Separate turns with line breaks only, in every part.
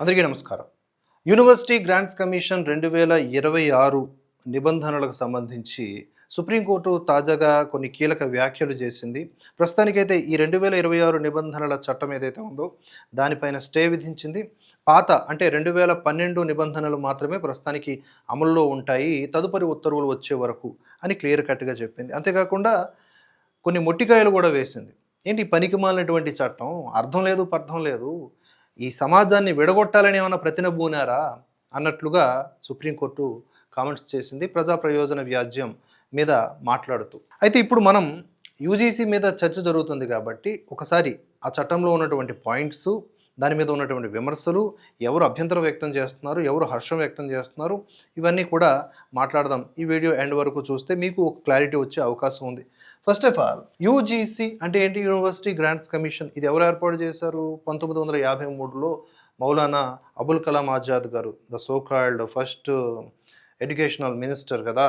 అందరికీ నమస్కారం. University grants commission 2026 నిబంధనలకు సంబంధించి సుప్రీంకోర్టు తాజాగా కొన్ని కీలక వ్యాఖ్యలు చేసింది. ప్రస్తుతానికైతే ఈ 2026 నిబంధనల చట్టం ఏదైతే ఉందో దానిపైన స్టే విధించింది. పాత అంటే 2012 నిబంధనలు మాత్రమే ప్రస్తుతానికి అమల్లో ఉంటాయి. తదుపరి ఉత్తర్వులు వచ్చే వరకు అని క్లియర్ కట్‌గా చెప్పింది. అంతేకాకుండా కొన్ని మొట్టికాయలు కూడా వేసింది. ఏంటి పనికిమాలినటువంటి చట్టం, అర్థం లేదు, పర్థం లేదు. ఈ సమాజాన్ని విడగొట్టాలని ఏమన్నా ప్రతినబూనారా అన్నట్లుగా సుప్రీంకోర్టు కామెంట్స్ చేసింది ప్రజా ప్రయోజన వ్యాజ్యం మీద మాట్లాడుతూ. అయితే ఇప్పుడు మనం యూజీసీ మీద చర్చ జరుగుతుంది కాబట్టి ఒకసారి ఆ చట్టంలో ఉన్నటువంటి పాయింట్స్, దాని మీద ఉన్నటువంటి విమర్శలు, ఎవరు అభ్యంతరం వ్యక్తం చేస్తున్నారు, ఎవరు హర్షం వ్యక్తం చేస్తున్నారు, ఇవన్నీ కూడా మాట్లాడదాం. ఈ వీడియో ఎండ్ వరకు చూస్తే మీకు ఒక క్లారిటీ వచ్చే అవకాశం ఉంది. ఫస్ట్ ఆఫ్ ఆల్ యూజీసీ అంటే ఏంటి? University grants commission. ఇది ఎవరు ఏర్పాటు చేశారు? 1953లో మౌలానా అబుల్ కలాం ఆజాద్ గారు, the so called first educational minister కదా,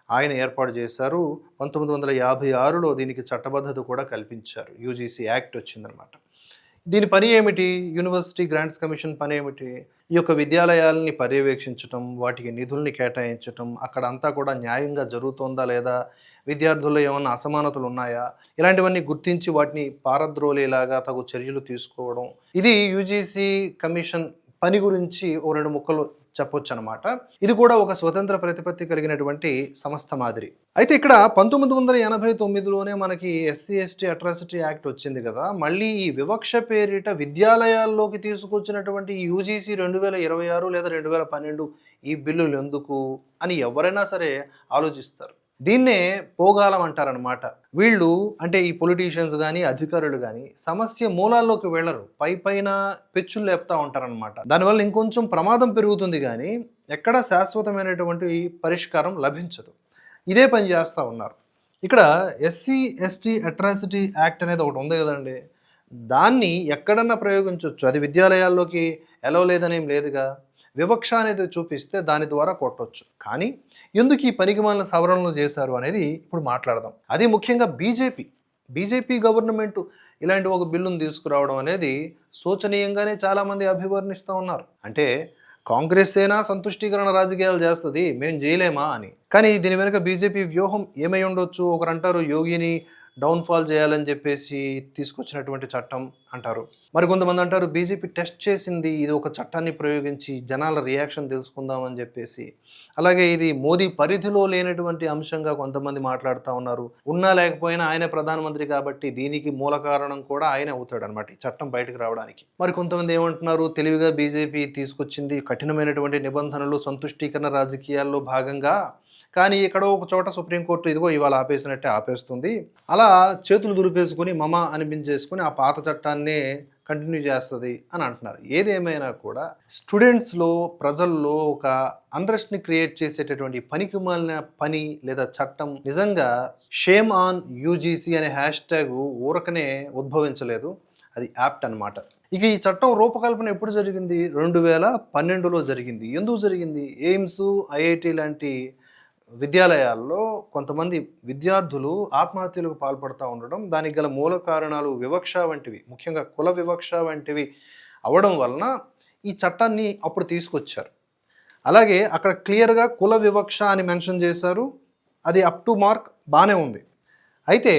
ఆయన ఏర్పాటు చేశారు. 1956లో దీనికి చట్టబద్ధత కూడా కల్పించారు. యూజీసీ యాక్ట్ వచ్చిందనమాట. దీని పని ఏమిటి? యూనివర్సిటీ గ్రాంట్స్ కమిషన్ పని ఏమిటి? ఈ యొక్క విద్యాలయాలని పర్యవేక్షించటం, వాటికి నిధుల్ని కేటాయించటం, అక్కడ అంతా కూడా న్యాయంగా జరుగుతోందా లేదా, విద్యార్థుల్లో ఏమన్నా అసమానతలు ఉన్నాయా, ఇలాంటివన్నీ గుర్తించి వాటిని పారద్రోలేలాగా తగు చర్యలు తీసుకోవడం. ఇది యూజీసీ కమిషన్ పని గురించి ఓ రెండు ముక్కలు చెప్పొచ్చు అనమాట. ఇది కూడా ఒక స్వతంత్ర ప్రతిపత్తి కలిగినటువంటి సంస్థ మాదిరి. అయితే ఇక్కడ 1989లోనే మనకి ఎస్సీ ఎస్టీ అట్రాసిటీ యాక్ట్ వచ్చింది కదా, మళ్ళీ ఈ వివక్ష పేరిట విద్యాలయాల్లోకి తీసుకొచ్చినటువంటి యూజీసీ 2026 లేదా 2012 ఈ బిల్లులు ఎందుకు అని ఎవరైనా సరే ఆలోచిస్తారు. దీన్నే పోగాలం అంటారనమాట. వీళ్ళు అంటే ఈ పొలిటీషియన్స్ కానీ అధికారులు కానీ సమస్య మూలాల్లోకి వెళ్ళరు, పైన పెచ్చులు లేపుతూ ఉంటారనమాట. దానివల్ల ఇంకొంచెం ప్రమాదం పెరుగుతుంది కానీ ఎక్కడ శాశ్వతమైనటువంటి పరిష్కారం లభించదు. ఇదే పని చేస్తూ ఉన్నారు. ఇక్కడ ఎస్సీ ఎస్టీ అట్రాసిటీ యాక్ట్ అనేది ఒకటి ఉంది కదండి, దాన్ని ఎక్కడన్నా ప్రయోగించవచ్చు. అది విద్యాలయాల్లోకి ఎలవ లేదనేం లేదుగా. వివక్ష అనేది చూపిస్తే దాని ద్వారా కొట్టవచ్చు. కానీ ఎందుకు ఈ పనికిమాలిన సవరణలు చేశారు అనేది ఇప్పుడు మాట్లాడదాం. అది ముఖ్యంగా బీజేపీ గవర్నమెంట్ ఇలాంటి ఒక బిల్లును తీసుకురావడం అనేది శోచనీయంగానే చాలామంది అభివర్ణిస్తూ ఉన్నారు. అంటే కాంగ్రెస్ అయినా సంతుష్టీకరణ రాజకీయాలు చేస్తుంది, మేము చేయలేమా అని. కానీ దీని వెనుక బీజేపీ వ్యూహం ఏమై ఉండొచ్చు? ఒకరంటారు యోగిని డౌన్ఫాల్ చేయాలని చెప్పేసి తీసుకొచ్చినటువంటి చట్టం అంటారు. మరి కొంతమంది అంటారు బీజేపీ టెస్ట్ చేసింది, ఇది ఒక చట్టాన్ని ప్రయోగించి జనాల రియాక్షన్ తెలుసుకుందామని చెప్పేసి. అలాగే ఇది మోదీ పరిధిలో లేనటువంటి అంశంగా కొంతమంది మాట్లాడుతూ ఉన్నారు. ఉన్నా లేకపోయినా ఆయన ప్రధానమంత్రి కాబట్టి దీనికి మూల కారణం కూడా ఆయన అవుతాడు అనమాట, ఈ చట్టం బయటకు రావడానికి. మరి కొంతమంది ఏమంటున్నారు, తెలివిగా బీజేపీ తీసుకొచ్చింది కఠినమైనటువంటి నిబంధనలు, సంతుష్టీకరణ రాజకీయాల్లో భాగంగా. కానీ ఎక్కడో ఒక చోట సుప్రీంకోర్టు ఇదిగో ఇవాళ ఆపేసినట్టే ఆపేస్తుంది, అలా చేతులు దులిపేసుకుని మమ అనిపించేసుకుని ఆ పాత చట్టాన్నే కంటిన్యూ చేస్తుంది అని అంటున్నారు. ఏదేమైనా కూడా స్టూడెంట్స్లో, ప్రజల్లో ఒక అన్రెస్ట్ని క్రియేట్ చేసేటటువంటి పనికిమాలిన పని లేదా చట్టం నిజంగా షేమ్ ఆన్ యూజీసీ అనే హ్యాష్ ట్యాగ్ ఊరకనే ఉద్భవించలేదు, అది యాప్ట్ అనమాట. ఇక ఈ చట్టం రూపకల్పన ఎప్పుడు జరిగింది? 2012లో జరిగింది. ఎందుకు జరిగింది? ఎయిమ్స్, ఐఐటి లాంటి విద్యాలయాల్లో కొంతమంది విద్యార్థులు ఆత్మహత్యలకు పాల్పడుతూ ఉండడం, దానికి గల మూల కారణాలు వివక్ష వంటివి, ముఖ్యంగా కుల వివక్ష వంటివి అవడం వలన ఈ చట్టాన్ని అప్పుడు తీసుకొచ్చారు. అలాగే అక్కడ క్లియర్గా కుల వివక్ష అని మెన్షన్ చేశారు. అది అప్ టు మార్క్ బాగానే ఉంది. అయితే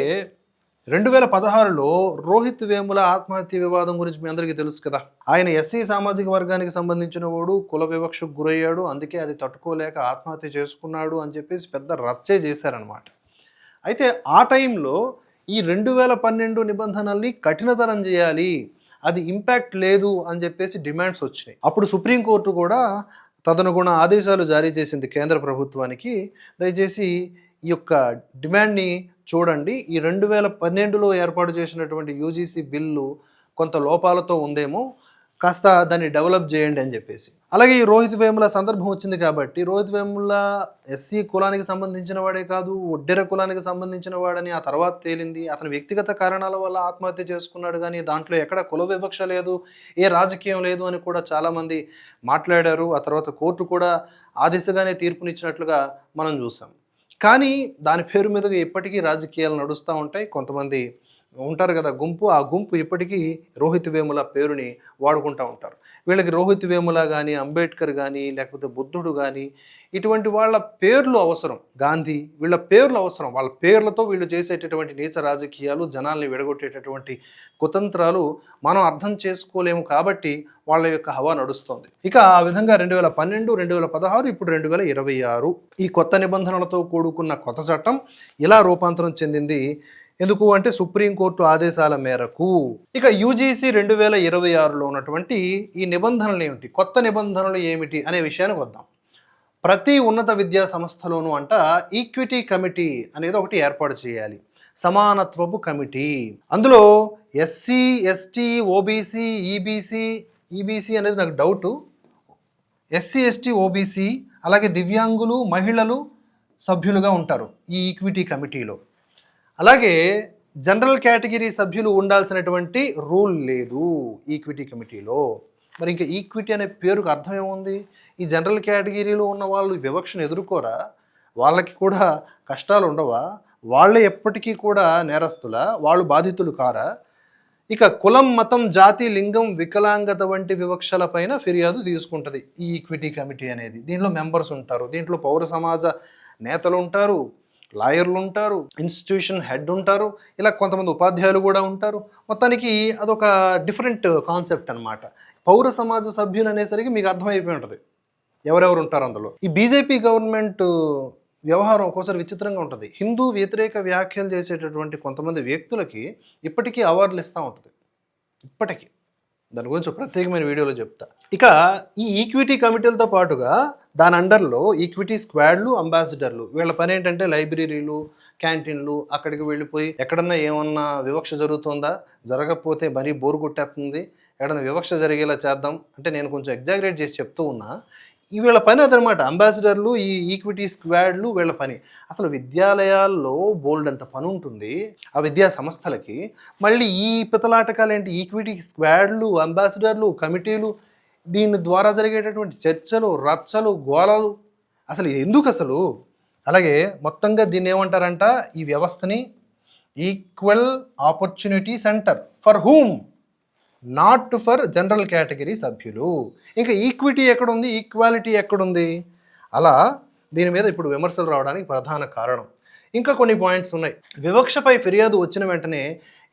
2016లో రోహిత్ వేముల ఆత్మహత్య వివాదం గురించి మీ అందరికీ తెలుసు కదా. ఆయన ఎస్సీ సామాజిక వర్గానికి సంబంధించిన వాడు, కుల వివక్షకు గురయ్యాడు, అందుకే అది తట్టుకోలేక ఆత్మహత్య చేసుకున్నాడు అని చెప్పేసి పెద్ద రచ్చే చేశారనమాట. అయితే ఆ టైంలో ఈ 2012 నిబంధనల్ని కఠినతరం చేయాలి, అది ఇంపాక్ట్ లేదు అని చెప్పేసి డిమాండ్స్ వచ్చినాయి. అప్పుడు సుప్రీంకోర్టు కూడా తదనుగుణ ఆదేశాలు జారీ చేసింది కేంద్ర ప్రభుత్వానికి. దయచేసి ఈ యొక్క డిమాండ్ని చూడండి, ఈ 2012లో ఏర్పాటు చేసినటువంటి యూజీసీ బిల్లు కొంత లోపాలతో ఉందేమో, కాస్త దాన్ని డెవలప్ చేయండి అని చెప్పేసి. అలాగే ఈ రోహిత్ వేముల సందర్భం వచ్చింది కాబట్టి, రోహిత్ వేముల ఎస్సీ కులానికి సంబంధించిన వాడే కాదు, ఒడ్డెర కులానికి సంబంధించిన వాడని ఆ తర్వాత తేలింది. అతని వ్యక్తిగత కారణాల వల్ల ఆత్మహత్య చేసుకున్నాడు, కానీ దాంట్లో ఎక్కడ కుల వివక్ష లేదు, ఏ రాజకీయం లేదు అని కూడా చాలామంది మాట్లాడారు. ఆ తర్వాత కోర్టు కూడా ఆ దిశగానే తీర్పునిచ్చినట్లుగా మనం చూసాం. కానీ దాని పేరు మీద ఇప్పటికీ రాజకీయాలు నడుస్తూ ఉంటాయి. కొంతమంది ఉంటారు కదా గుంపు, ఆ గుంపు ఇప్పటికీ రోహిత్ వేముల పేరుని వాడుకుంటూ ఉంటారు. వీళ్ళకి రోహిత్ వేముల కానీ, అంబేద్కర్ కానీ, లేకపోతే బుద్ధుడు కానీ ఇటువంటి వాళ్ళ పేర్లు అవసరం. గాంధీ వీళ్ళ పేర్లు అవసరం. వాళ్ళ పేర్లతో వీళ్ళు చేసేటటువంటి నీచ రాజకీయాలు, జనాల్ని విడగొట్టేటటువంటి కుతంత్రాలు మనం అర్థం చేసుకోలేము కాబట్టి వాళ్ళ యొక్క హవా నడుస్తోంది. ఇక ఆ విధంగా 2012, 2016, ఇప్పుడు 2026 ఈ కొత్త నిబంధనలతో కూడుకున్న కొత్త చట్టం ఇలా రూపాంతరం చెందింది. ఎందుకు అంటే సుప్రీంకోర్టు ఆదేశాల మేరకు. ఇక యూజీసీ 2026లో ఉన్నటువంటి ఈ నిబంధనలు ఏమిటి, కొత్త నిబంధనలు ఏమిటి అనే విషయానికి వద్దాం. ప్రతి ఉన్నత విద్యా సంస్థలోనూ అంట ఈక్విటీ కమిటీ అనేది ఒకటి ఏర్పాటు చేయాలి, సమానత్వపు కమిటీ. అందులో ఎస్సీ, ఎస్టీ, ఓబీసీ, ఈబీసీ అనేది నాకు డౌటు. ఎస్సీ, ఎస్టీ, ఓబీసీ అలాగే దివ్యాంగులు, మహిళలు సభ్యులుగా ఉంటారు ఈ ఈక్విటీ కమిటీలో. అలాగే జనరల్ కేటగిరీ సభ్యులు ఉండాల్సినటువంటి రూల్ లేదు ఈక్విటీ కమిటీలో. మరి ఇంకా ఈక్విటీ అనే పేరుకు అర్థం ఏముంది? ఈ జనరల్ కేటగిరీలో ఉన్న వాళ్ళు వివక్షను ఎదుర్కోరా? వాళ్ళకి కూడా కష్టాలు ఉండవా? వాళ్ళే ఎప్పటికీ కూడా నేరస్తులా? వాళ్ళు బాధితులు కారా? ఇక కులం, మతం, జాతి, లింగం, వికలాంగత వంటి వివక్షలపైన ఫిర్యాదు తీసుకుంటుంది ఈ ఈక్విటీ కమిటీ అనేది. దీంట్లో మెంబర్స్ ఉంటారు, దీంట్లో పౌర సమాజ నేతలు ఉంటారు, లాయర్లు ఉంటారు, ఇన్స్టిట్యూషన్ హెడ్ ఉంటారు, ఇలా కొంతమంది ఉపాధ్యాయులు కూడా ఉంటారు. మొత్తానికి అదొక డిఫరెంట్ కాన్సెప్ట్ అనమాట. పౌర సమాజ సభ్యులు అనేసరికి మీకు అర్థమైపోయి ఉంటుంది ఎవరెవరు ఉంటారు అందులో. ఈ బీజేపీ గవర్నమెంట్ వ్యవహారం ఒక్కోసారి విచిత్రంగా ఉంటుంది. హిందూ వ్యతిరేక వ్యాఖ్యలు చేసేటటువంటి కొంతమంది వ్యక్తులకి ఇప్పటికీ అవార్డులు ఇస్తూ ఉంటుంది. ఇప్పటికీ దాని గురించి ప్రత్యేకమైన వీడియోలో చెప్తా. ఇక ఈ ఈక్విటీ కమిటీలతో పాటుగా దాని అండర్లో ఈక్విటీ స్క్వాడ్లు, అంబాసిడర్లు, వీళ్ళ పని ఏంటంటే లైబ్రరీలు, క్యాంటీన్లు, అక్కడికి వెళ్ళిపోయి ఎక్కడన్నా ఏమన్నా వివక్ష జరుగుతుందా, జరగకపోతే మరీ బోరు కొట్టేస్తుంది, ఎక్కడన్నా వివక్ష జరిగేలా చేద్దాం అంటే నేను కొంచెం ఎగ్జాగరేట్ చేసి చెప్తూ ఉన్నా. ఈ వీళ్ళ పని అదనమాట. అంబాసిడర్లు, ఈ ఈక్విటీ స్క్వాడ్లు వీళ్ళ పని. అసలు విద్యాలయాల్లో బోల్డ్ అంత పని ఉంటుంది ఆ విద్యా సంస్థలకి. మళ్ళీ ఈ పితలాటకాలు ఏంటి? ఈక్విటీ స్క్వాడ్లు, అంబాసిడర్లు, కమిటీలు, దీని ద్వారా జరిగేటటువంటి చర్చలు, రచ్చలు, గోలలు అసలు ఎందుకు అసలు? అలాగే మొత్తంగా దీన్ని ఏమంటారంట ఈ వ్యవస్థని? Equal opportunity centre for whom, not for general category సభ్యులు. ఇంకా ఈక్విటీ ఎక్కడుంది, ఈక్వాలిటీ ఎక్కడుంది? అలా దీని మీద ఇప్పుడు విమర్శలు రావడానికి ప్రధాన కారణం. ఇంకా కొన్ని పాయింట్స్ ఉన్నాయి. వివక్షపై ఫిర్యాదు వచ్చిన వెంటనే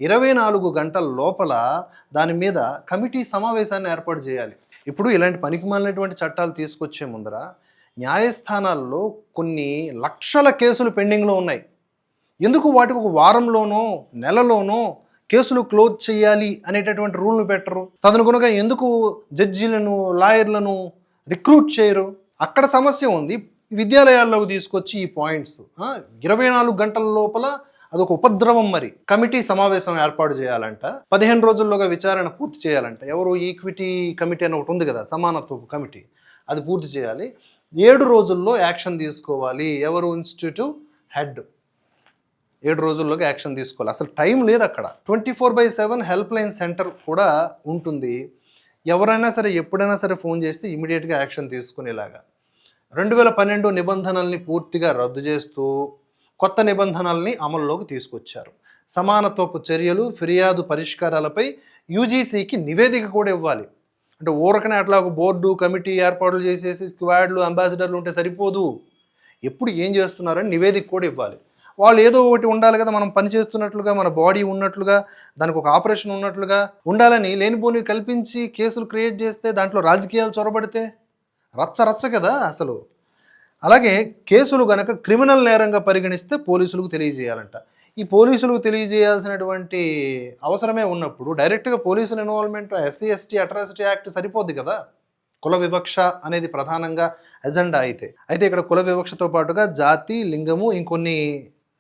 24 గంటల లోపల దాని మీద కమిటీ సమావేశాన్ని ఏర్పాటు చేయాలి. ఇప్పుడు ఇలాంటి పనికిమాలినటువంటి చట్టాలు తీసుకొచ్చే ముందర న్యాయస్థానాల్లో కొన్ని లక్షల కేసులు పెండింగ్లో ఉన్నాయి. ఎందుకు వాటికి ఒక వారంలోనో నెలలోనో కేసులు క్లోజ్ చేయాలి అనేటటువంటి రూల్ను పెట్టరు? తదనుగుణంగా ఎందుకు జడ్జీలను, లాయర్లను రిక్రూట్ చేయరు? అక్కడ సమస్య ఉంది. విద్యాలయాల్లోకి తీసుకొచ్చి ఈ పాయింట్స్ 24 గంటల లోపల అదొక ఉపద్రవం. మరి కమిటీ సమావేశం ఏర్పాటు చేయాలంట, 15 రోజుల్లోగా విచారణ పూర్తి చేయాలంట. ఎవరు? ఈక్విటీ కమిటీ అని ఒకటి ఉంది కదా, సమానత్వపు కమిటీ, అది పూర్తి చేయాలి. 7 రోజుల్లో యాక్షన్ తీసుకోవాలి. ఎవరు? ఇన్స్టిట్యూట్ హెడ్ 7 రోజుల్లోకి యాక్షన్ తీసుకోవాలి. అసలు టైం లేదు అక్కడ. 24/7 హెల్ప్ లైన్ సెంటర్ కూడా ఉంటుంది. ఎవరైనా సరే ఎప్పుడైనా సరే ఫోన్ చేస్తే ఇమీడియట్గా యాక్షన్ తీసుకునేలాగా. 2012 నిబంధనల్ని పూర్తిగా రద్దు చేస్తూ కొత్త నిబంధనల్ని అమల్లోకి తీసుకొచ్చారు. సమానత్వపు చర్యలు, ఫిర్యాదు పరిష్కారాలపై యూజీసీకి నివేదిక కూడా ఇవ్వాలి. అంటే ఊరకనే అట్లా ఒక బోర్డు, కమిటీ ఏర్పాట్లు చేసేసి స్క్వాడ్లు, అంబాసిడర్లు ఉంటే సరిపోదు. ఎప్పుడు ఏం చేస్తున్నారని నివేదిక కూడా ఇవ్వాలి. వాళ్ళు ఏదో ఒకటి ఉండాలి కదా, మనం పని చేస్తున్నట్లుగా, మన బాడీ ఉన్నట్లుగా, దానికి ఒక ఆపరేషన్ ఉన్నట్లుగా ఉండాలని లేనిపోని కల్పించి కేసులు క్రియేట్ చేస్తే, దాంట్లో రాజకీయాలు చొరబడితే రచ్చ కదా అసలు. అలాగే కేసులు గనక క్రిమినల్ నేరంగా పరిగణిస్తే పోలీసులకు తెలియజేయాలంట. ఈ పోలీసులకు తెలియజేయాల్సినటువంటి అవసరమే ఉన్నప్పుడు డైరెక్ట్గా పోలీసుల involvement SC, ST atrocity act సరిపోద్ది కదా. కుల వివక్ష అనేది ప్రధానంగా ఎజెండా అయితే ఇక్కడ కుల వివక్షతో పాటుగా జాతి, లింగము, ఇంకొన్ని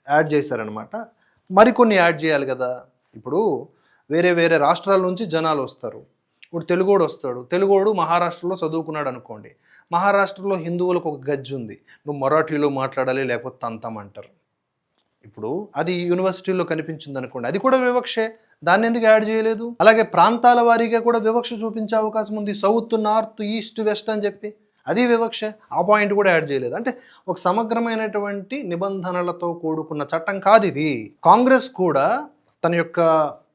యాడ్ చేశారనమాట. మరికొన్ని యాడ్ చేయాలి కదా. ఇప్పుడు వేరే వేరే రాష్ట్రాల నుంచి జనాలు వస్తారు. ఇప్పుడు తెలుగోడు వస్తాడు. తెలుగోడు మహారాష్ట్రలో చదువుకున్నాడు అనుకోండి. మహారాష్ట్రలో హిందువులకు ఒక గజ్జి ఉంది, నువ్వు మరాఠీలో మాట్లాడాలి లేకపోతే తంతం అంటారు. ఇప్పుడు అది యూనివర్సిటీలో కనిపించింది అనుకోండి, అది కూడా వివక్షే. దాన్ని ఎందుకు యాడ్ చేయలేదు? అలాగే ప్రాంతాల వారీగా కూడా వివక్ష చూపించే అవకాశం ఉంది. సౌత్, నార్త్, ఈస్ట్, వెస్ట్ అని చెప్పి అది వివక్ష. ఆ పాయింట్ కూడా యాడ్ చేయలేదు. అంటే ఒక సమగ్రమైనటువంటి నిబంధనలతో కూడుకున్న చట్టం కాదు ఇది. కాంగ్రెస్ కూడా తన యొక్క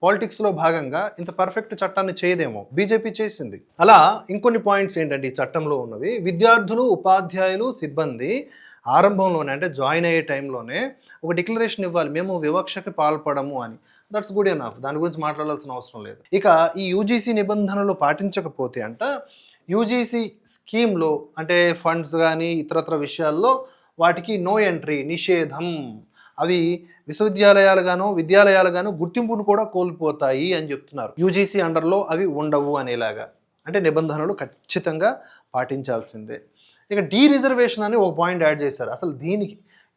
పాలిటిక్స్లో భాగంగా ఇంత పర్ఫెక్ట్ చట్టాన్ని చేయదేమో, బీజేపీ చేసింది. అలా ఇంకొన్ని పాయింట్స్ ఏంటంటే ఈ చట్టంలో ఉన్నవి, విద్యార్థులు, ఉపాధ్యాయులు, సిబ్బంది ఆరంభంలోనే అంటే జాయిన్ అయ్యే టైంలోనే ఒక డిక్లరేషన్ ఇవ్వాలి, మేము వివక్షకి పాల్పడము అని. దట్స్ గుడ్ ఎనఫ్, దాని గురించి మాట్లాడాల్సిన అవసరం లేదు. ఇక ఈ యూజీసీ నిబంధనలు పాటించకపోతే అంట యూజీసీ స్కీమ్లో అంటే ఫండ్స్ కానీ ఇతరత్ర విషయాల్లో వాటికి నో ఎంట్రీ, నిషేధం. అవి విద్యాలయాలుగాను గుర్తింపును కూడా కోల్పోతాయి అని చెప్తున్నారు. యూజీసీ అండర్లో అవి ఉండవు అనేలాగా, అంటే నిబంధనలు ఖచ్చితంగా పాటించాల్సిందే. ఇక డీ రిజర్వేషన్ అని ఒక పాయింట్ యాడ్ చేశారు. అసలు దీనికి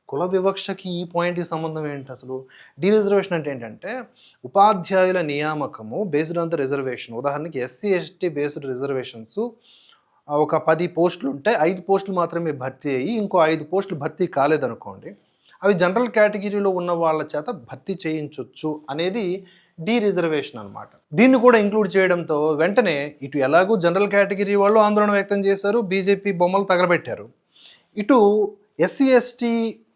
కుల వివక్షకి ఈ పాయింట్కి సంబంధం ఏంటి? అసలు డీ రిజర్వేషన్ అంటే ఏంటంటే ఉపాధ్యాయుల నియామకము బేస్డ్ ఆన్ ద రిజర్వేషన్. ఉదాహరణకి ఎస్సీ ఎస్టీ బేస్డ్ రిజర్వేషన్స్ ఒక 10 పోస్టులు ఉంటే 5 పోస్టులు మాత్రమే భర్తీ అయ్యి ఇంకో 5 పోస్టులు భర్తీ కాలేదనుకోండి, అవి జనరల్ కేటగిరీలో ఉన్న వాళ్ళ చేత భర్తీ చేయించవచ్చు అనేది డీ రిజర్వేషన్ అనమాట. దీన్ని కూడా ఇంక్లూడ్ చేయడంతో వెంటనే ఇటు ఎలాగూ జనరల్ కేటగిరీ వాళ్ళు ఆందోళన వ్యక్తం చేశారు, బీజేపీ బొమ్మలు తగలబెట్టారు. ఇటు ఎస్సీ ఎస్టీ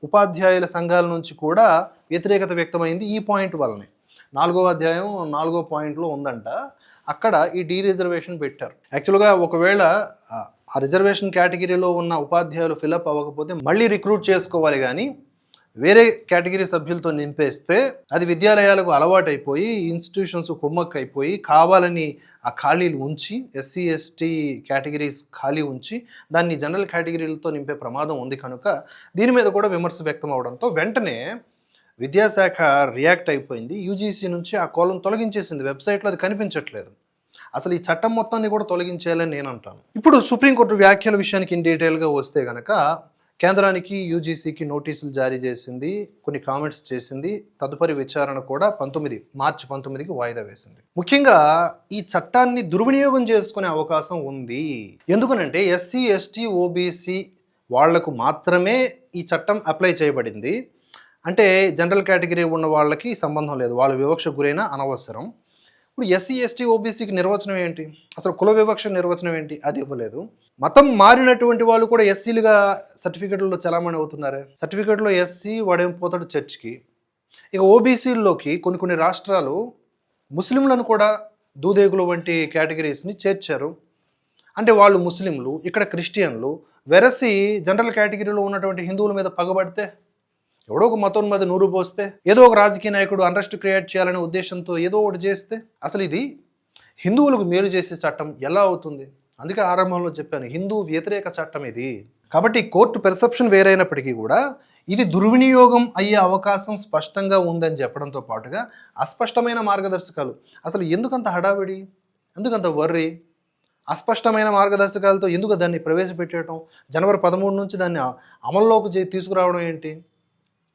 ఉపాధ్యాయుల సంఘాల నుంచి కూడా వ్యతిరేకత వ్యక్తమైంది ఈ పాయింట్ వల్లనే. 4వ అధ్యాయం 4వ పాయింట్లో ఉందంట, అక్కడ ఈ డీ రిజర్వేషన్ పెట్టారు. యాక్చువల్గా ఒకవేళ ఆ రిజర్వేషన్ కేటగిరీలో ఉన్న ఉపాధ్యాయులు ఫిలప్ అవ్వకపోతే మళ్ళీ రిక్రూట్ చేసుకోవాలి, కానీ వేరే కేటగిరీ సభ్యులతో నింపేస్తే అది విద్యాలయాలకు అలవాటైపోయి ఇన్స్టిట్యూషన్స్ కుమ్మక్కైపోయి కావాలని ఆ ఖాళీలు ఉంచి ఎస్సీ ఎస్టీ కేటగిరీస్ ఖాళీ ఉంచి దాన్ని జనరల్ కేటగిరీలతో నింపే ప్రమాదం ఉంది. కనుక దీని మీద కూడా విమర్శ వ్యక్తం అవడంతో వెంటనే విద్యాశాఖ రియాక్ట్ అయిపోయింది. యూజీసీ నుంచి ఆ కోలం తొలగించేసింది, వెబ్సైట్లో అది కనిపించట్లేదు. అసలు ఈ చట్టం మొత్తాన్ని కూడా తొలగించేయాలని నేను అంటాను. ఇప్పుడు సుప్రీంకోర్టు వ్యాఖ్యల విషయానికి ఇన్ డీటెయిల్గా వస్తే కనుక కేంద్రానికి యూజీసీకి నోటీసులు జారీ చేసింది, కొన్ని కామెంట్స్ చేసింది. తదుపరి విచారణ కూడా మార్చి 19కి వాయిదా వేసింది. ముఖ్యంగా ఈ చట్టాన్ని దుర్వినియోగం చేసుకునే అవకాశం ఉంది. ఎందుకనంటే ఎస్సీ ఎస్టీ ఓబీసీ వాళ్లకు మాత్రమే ఈ చట్టం అప్లై చేయబడింది. అంటే జనరల్ కేటగిరీ ఉన్న వాళ్ళకి సంబంధం లేదు, వాళ్ళు వివక్షకు గురైన అనవసరం. ఇప్పుడు ఎస్సీ ఎస్టీ ఓబీసీకి నిర్వచనం ఏంటి? అసలు కుల వివక్ష నిర్వచనం ఏంటి? అది ఇవ్వలేదు. మతం మారినటువంటి వాళ్ళు కూడా ఎస్సీలుగా సర్టిఫికెట్లలో చలామణి అవుతున్నారే. సర్టిఫికెట్లో ఎస్సీ వాడేం పోతాడు చర్చ్కి. ఇక ఓబీసీల్లోకి కొన్ని రాష్ట్రాలు ముస్లింలను కూడా దూదేగులు వంటి కేటగిరీస్ని చేర్చారు. అంటే వాళ్ళు ముస్లింలు, ఇక్కడ క్రిస్టియన్లు. వెరసి జనరల్ కేటగిరీలో ఉన్నటువంటి హిందువుల మీద పగబడితే, ఎవడో ఒక మతోన్మది నూరు పోస్తే, ఏదో ఒక రాజకీయ నాయకుడు అరెస్ట్ క్రియేట్ చేయాలనే ఉద్దేశంతో ఏదో ఒకటి చేస్తే అసలు ఇది హిందువులకు మేలు చేసే చట్టం ఎలా అవుతుంది? అందుకే ఆరంభంలో చెప్పాను, హిందూ వ్యతిరేక చట్టం ఇది. కాబట్టి కోర్టు పెర్సెప్షన్ వేరైనప్పటికీ కూడా ఇది దుర్వినియోగం అయ్యే అవకాశం స్పష్టంగా ఉందని చెప్పడంతో పాటుగా అస్పష్టమైన మార్గదర్శకాలు. అసలు ఎందుకంత హడావిడి, ఎందుకంత వర్రీ? అస్పష్టమైన మార్గదర్శకాలతో ఎందుకు దాన్ని ప్రవేశపెట్టడం, జనవరి 13 నుంచి దాన్ని అమల్లోకి తీసుకురావడం ఏంటి?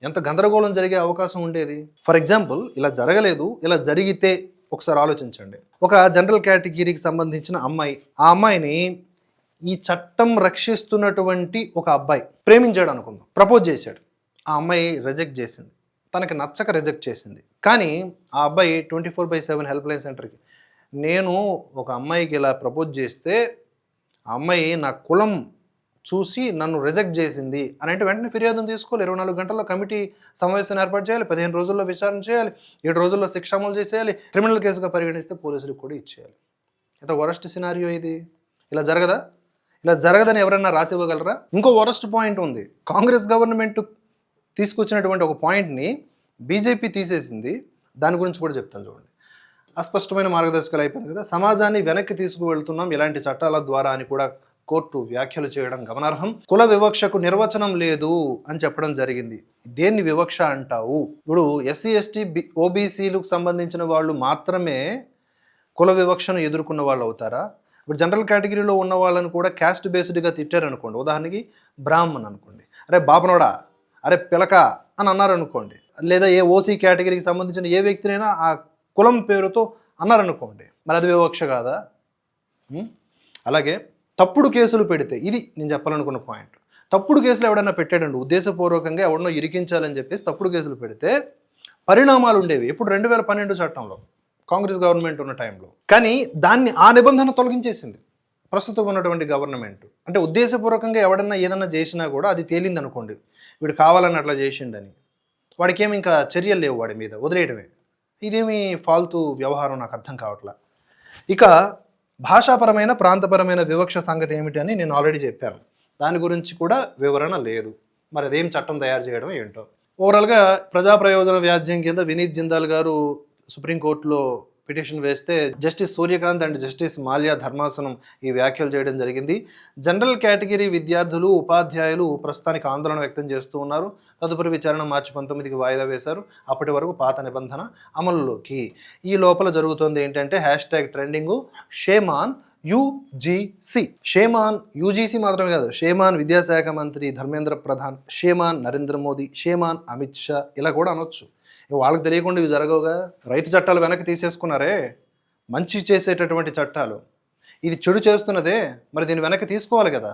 ఎంత గందరగోళం జరిగే అవకాశం ఉండేది. ఫర్ ఎగ్జాంపుల్, ఇలా జరగలేదు, ఇలా జరిగితే ఒకసారి ఆలోచించండి. ఒక జనరల్ కేటగిరీకి సంబంధించిన అమ్మాయి, ఆ అమ్మాయిని ఈ చట్టం రక్షిస్తున్నటువంటి ఒక అబ్బాయి ప్రేమించాడు అనుకుందాం, ప్రపోజ్ చేశాడు. ఆ అమ్మాయి రిజెక్ట్ చేసింది, తనకి నచ్చక రిజెక్ట్ చేసింది. కానీ ఆ అబ్బాయి 24/7 హెల్ప్ లైన్ సెంటర్కి, నేను ఒక అమ్మాయికి ఇలా ప్రపోజ్ చేస్తే ఆ అమ్మాయి నా కులం చూసి నన్ను రిజెక్ట్ చేసింది అని అంటే వెంటనే ఫిర్యాదును తీసుకోవాలి. 24 గంటల్లో కమిటీ సమావేశాన్ని ఏర్పాటు చేయాలి, 15 రోజుల్లో విచారణ చేయాలి, 7 రోజుల్లో శిక్ష అమలు చేసేయాలి, క్రిమినల్ కేసుగా పరిగణిస్తే పోలీసులకు కూడా ఇచ్చేయాలి. ఎంత వరస్ట్ సినారియో ఇది. ఇలా జరగదా? ఇలా జరగదని ఎవరన్నా రాసి ఇవ్వగలరా? ఇంకో వరస్ట్ పాయింట్ ఉంది. కాంగ్రెస్ గవర్నమెంట్ తీసుకొచ్చినటువంటి ఒక పాయింట్ని బీజేపీ తీసేసింది. దాని గురించి కూడా చెప్తాను చూడండి. అస్పష్టమైన మార్గదర్శకాలు అయిపోయింది కదా, సమాజాన్ని వెనక్కి తీసుకువెళ్తున్నాం ఇలాంటి చట్టాల ద్వారా అని కూడా కోర్టు వ్యాఖ్యలు చేయడం గమనార్హం. కుల వివక్షకు నిర్వచనం లేదు అని చెప్పడం జరిగింది. దేన్ని వివక్ష అంటావు? ఇప్పుడు ఎస్సీ ఎస్టీ ఓబీసీలకు సంబంధించిన వాళ్ళు మాత్రమే కుల వివక్షను ఎదుర్కొన్న వాళ్ళు అవుతారా? ఇప్పుడు జనరల్ కేటగిరీలో ఉన్న వాళ్ళని కూడా క్యాస్ట్ బేస్డ్గా తిట్టారనుకోండి, ఉదాహరణకి బ్రాహ్మణ్ అనుకోండి, అరే బాపనోడా, అరే పిలక అని అన్నారనుకోండి, లేదా ఏ ఓసీ కేటగిరీకి సంబంధించిన ఏ వ్యక్తినైనా ఆ కులం పేరుతో అన్నారనుకోండి, మరి అది వివక్ష కాదా? అలాగే తప్పుడు కేసులు పెడితే, ఇది నేను చెప్పాలనుకున్న పాయింట్, తప్పుడు కేసులు ఎవడన్నా పెట్టాడండి ఉద్దేశపూర్వకంగా ఎవడనో ఇరికించాలని చెప్పేసి తప్పుడు కేసులు పెడితే పరిణామాలు ఉండేవి. ఇప్పుడు 2012 చట్టంలో కాంగ్రెస్ గవర్నమెంట్ ఉన్న టైంలో. కానీ దాన్ని ఆ నిబంధన తొలగించేసింది ప్రస్తుతం ఉన్నటువంటి గవర్నమెంట్. అంటే ఉద్దేశపూర్వకంగా ఎవడన్నా ఏదన్నా చేసినా కూడా అది తేలింది అనుకోండి, వీడు కావాలని అట్లా చేసిండని, వాడికి ఏమి ఇంకా చర్యలు లేవు, వాడి మీద వదిలేయడమే. ఇదేమి ఫాల్తూ వ్యవహారం నాకు అర్థం కావట్లా. ఇక భాషాపరమైన, ప్రాంతపరమైన వివక్ష సంగతి ఏమిటి అని నేను ఆల్రెడీ చెప్పాను. దాని గురించి కూడా వివరణ లేదు. మరి అదేం చట్టం తయారు చేయడం ఏంటో. ఓవరాల్‌గా ప్రజా ప్రయోజన వ్యాజ్యం కింద వినీత్ జిందాల్ గారు సుప్రీంకోర్టులో పిటిషన్ వేస్తే justice Suryakant and justice Malya ధర్మాసనం ఈ వ్యాఖ్యలు చేయడం జరిగింది. జనరల్ కేటగిరీ విద్యార్థులు, ఉపాధ్యాయులు ప్రస్తుతానికి ఆందోళన వ్యక్తం చేస్తూ ఉన్నారు. తదుపరి విచారణ మార్చి 19కి వాయిదా వేశారు. అప్పటి వరకు పాత నిబంధన అమలులోకి. ఈ లోపల జరుగుతోంది ఏంటంటే trending shame on UGC. Shame on UGC మాత్రమే కాదు, షేమ్ ఆన్ విద్యాశాఖ మంత్రి Dharmendra Pradhan, shame on Narendra Modi, shame on Amit Shah, ఇలా కూడా అనొచ్చు. వాళ్ళకి తెలియకుండా ఇవి జరగవుగా. రైతు చట్టాలు వెనక్కి తీసేసుకున్నారే, మంచి చేసేటటువంటి చట్టాలు. ఇది చెడు చేస్తున్నదే, మరి దీన్ని వెనక్కి తీసుకోవాలి కదా.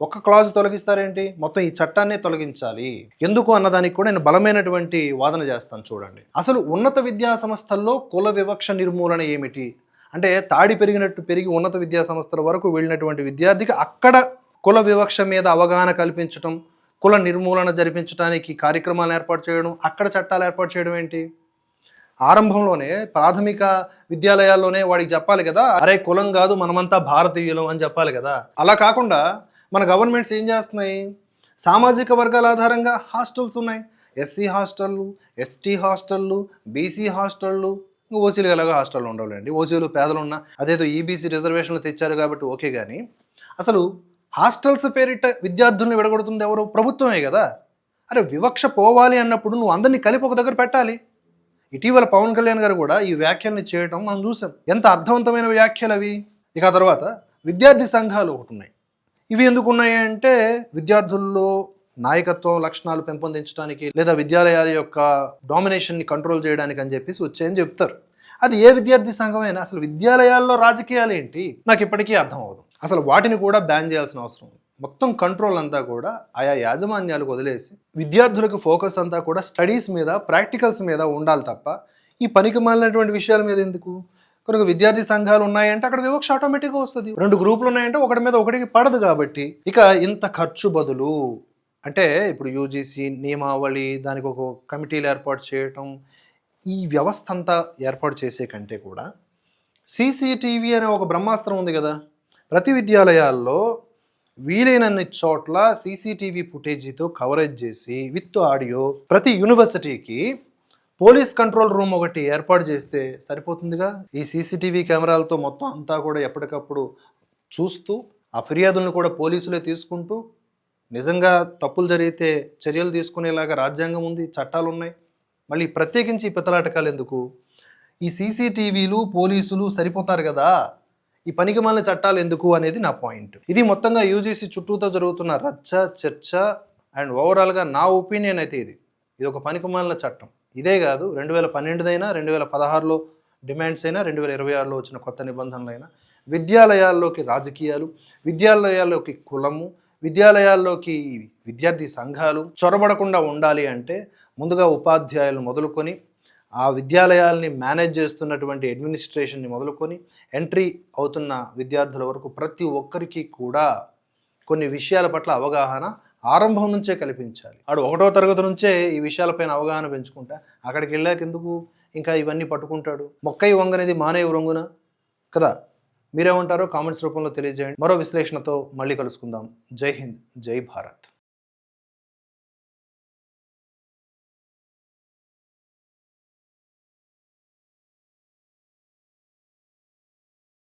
ఒక్క క్లాజ్ తొలగిస్తారేంటి? మొత్తం ఈ చట్టాన్నే తొలగించాలి. ఎందుకు అన్నదానికి కూడా నేను బలమైనటువంటి వాదన చేస్తాను చూడండి. అసలు ఉన్నత విద్యా సంస్థల్లో కుల వివక్ష నిర్మూలన ఏమిటి అంటే, తాడి పెరిగినట్టు పెరిగి ఉన్నత విద్యా సంస్థల వరకు వెళ్ళినటువంటి విద్యార్థికి అక్కడ కుల వివక్ష మీద అవగాహన కల్పించటం, కుల నిర్మూలన జరిపించడానికి కార్యక్రమాలు ఏర్పాటు చేయడం, అక్కడ చట్టాలు ఏర్పాటు చేయడం ఏంటి? ఆరంభంలోనే ప్రాథమిక విద్యాలయాల్లోనే వాడికి చెప్పాలి కదా, అరే కులం కాదు మనమంతా భారతీయులం అని చెప్పాలి కదా. అలా కాకుండా మన గవర్నమెంట్స్ ఏం చేస్తున్నాయి, సామాజిక వర్గాల ఆధారంగా హాస్టల్స్ ఉన్నాయి. ఎస్సీ హాస్టళ్ళు, ఎస్టీ హాస్టళ్ళు, బీసీ హాస్టళ్ళు, ఇంకా ఓసీలు ఎలాగో హాస్టల్లో ఉండవులేండి. ఓసీలు పేదలు ఉన్నా అదేదో ఈబీసీ రిజర్వేషన్లు తెచ్చారు కాబట్టి ఓకే. కానీ అసలు హాస్టల్స్ పేరిట విద్యార్థుల్ని విడగొడుతుంది ఎవరు? ప్రభుత్వమే కదా. అరే వివక్ష పోవాలి అన్నప్పుడు నువ్వు అందరినీ కలిపి ఒక దగ్గర పెట్టాలి. ఇటీవల పవన్ కళ్యాణ్ గారు కూడా ఈ వ్యాఖ్యల్ని చేయడం మనం చూసాం. ఎంత అర్థవంతమైన వ్యాఖ్యలు అవి. ఇక ఆ తర్వాత విద్యార్థి సంఘాలు ఒకటి ఉన్నాయి. ఇవి ఎందుకు ఉన్నాయి అంటే, విద్యార్థుల్లో నాయకత్వం లక్షణాలు పెంపొందించడానికి లేదా విద్యాలయాల యొక్క డామినేషన్ని కంట్రోల్ చేయడానికి అని చెప్పేసి వచ్చాయని చెప్తారు. అది ఏ విద్యార్థి సంఘమైనా. అసలు విద్యాలయాల్లో రాజకీయాలు ఏంటి నాకు ఇప్పటికీ అర్థం అవ్వదు. అసలు వాటిని కూడా బ్యాన్ చేయాల్సిన అవసరం. మొత్తం కంట్రోల్ అంతా కూడా ఆయా యాజమాన్యాలకు వదిలేసి విద్యార్థులకు ఫోకస్ అంతా కూడా స్టడీస్ మీద, ప్రాక్టికల్స్ మీద ఉండాలి తప్ప ఈ పనికి మాలినటువంటి విషయాల మీద ఎందుకు? కనుక విద్యార్థి సంఘాలు ఉన్నాయంటే అక్కడ వివక్ష ఆటోమేటిక్గా వస్తుంది. 2 గ్రూపులు ఉన్నాయంటే ఒకటి మీద ఒకటికి పడదు కాబట్టి. ఇక ఇంత ఖర్చు బదులు అంటే ఇప్పుడు యూజీసీ నియమావళి, దానికి ఒక కమిటీలు ఏర్పాటు చేయటం, ఈ వ్యవస్థ అంతా ఏర్పాటు చేసే కంటే కూడా సీసీటీవీ అనే ఒక బ్రహ్మాస్త్రం ఉంది కదా. ప్రతి విద్యాలయాల్లో వీలైనన్ని చోట్ల సీసీటీవీ ఫుటేజీతో కవరేజ్ చేసి విత్ ఆడియో ప్రతి యూనివర్సిటీకి పోలీస్ కంట్రోల్ రూమ్ ఒకటి ఏర్పాటు చేస్తే సరిపోతుందిగా. ఈ సీసీటీవీ కెమెరాలతో మొత్తం అంతా కూడా ఎప్పటికప్పుడు చూస్తూ ఆ ఫిర్యాదులను కూడా పోలీసులే తీసుకుంటూ, నిజంగా తప్పులు జరిగితే చర్యలు తీసుకునేలాగా రాజ్యాంగం ఉంది, చట్టాలు ఉన్నాయి. మళ్ళీ ప్రత్యేకించి ఈ పిత్తలాటకాలు ఎందుకు? ఈ సీసీటీవీలు పోలీసులు సరిపోతారు కదా, ఈ పనికిమాలిన చట్టాలు ఎందుకు అనేది నా పాయింట్. ఇది మొత్తంగా యూజీసీ చుట్టూతో జరుగుతున్న రచ్చ, చర్చ అండ్ ఓవరాల్గా నా ఒపీనియన్ అయితే ఇది ఒక పనికిమాలిన చట్టం. ఇదే కాదు, 2012 2016లో డిమాండ్స్ అయినా, 2026లో వచ్చిన కొత్త నిబంధనలైనా విద్యాలయాల్లోకి రాజకీయాలు, విద్యాలయాల్లోకి కులము, విద్యాలయాల్లోకి విద్యార్థి సంఘాలు చొరబడకుండా ఉండాలి అంటే ముందుగా ఉపాధ్యాయులను మొదలుకొని, ఆ విద్యాలయాల్ని మేనేజ్ చేస్తున్నటువంటి అడ్మినిస్ట్రేషన్ని మొదలుకొని ఎంట్రీ అవుతున్న విద్యార్థుల వరకు ప్రతి ఒక్కరికి కూడా కొన్ని విషయాల పట్ల అవగాహన ఆరంభం నుంచే కల్పించాలి. వాడు 1వ తరగతి నుంచే ఈ విషయాలపైన అవగాహన పెంచుకుంటా అక్కడికి వెళ్ళాక ఎందుకు ఇంకా ఇవన్నీ పట్టుకుంటాడు? మొక్కై వంగనేది మానే వృంగున కదా. మీరేమంటారో కామెంట్స్ రూపంలో తెలియజేయండి. మరో విశ్లేషణతో మళ్ళీ కలుసుకుందాం. జై హింద్, జై భారత్.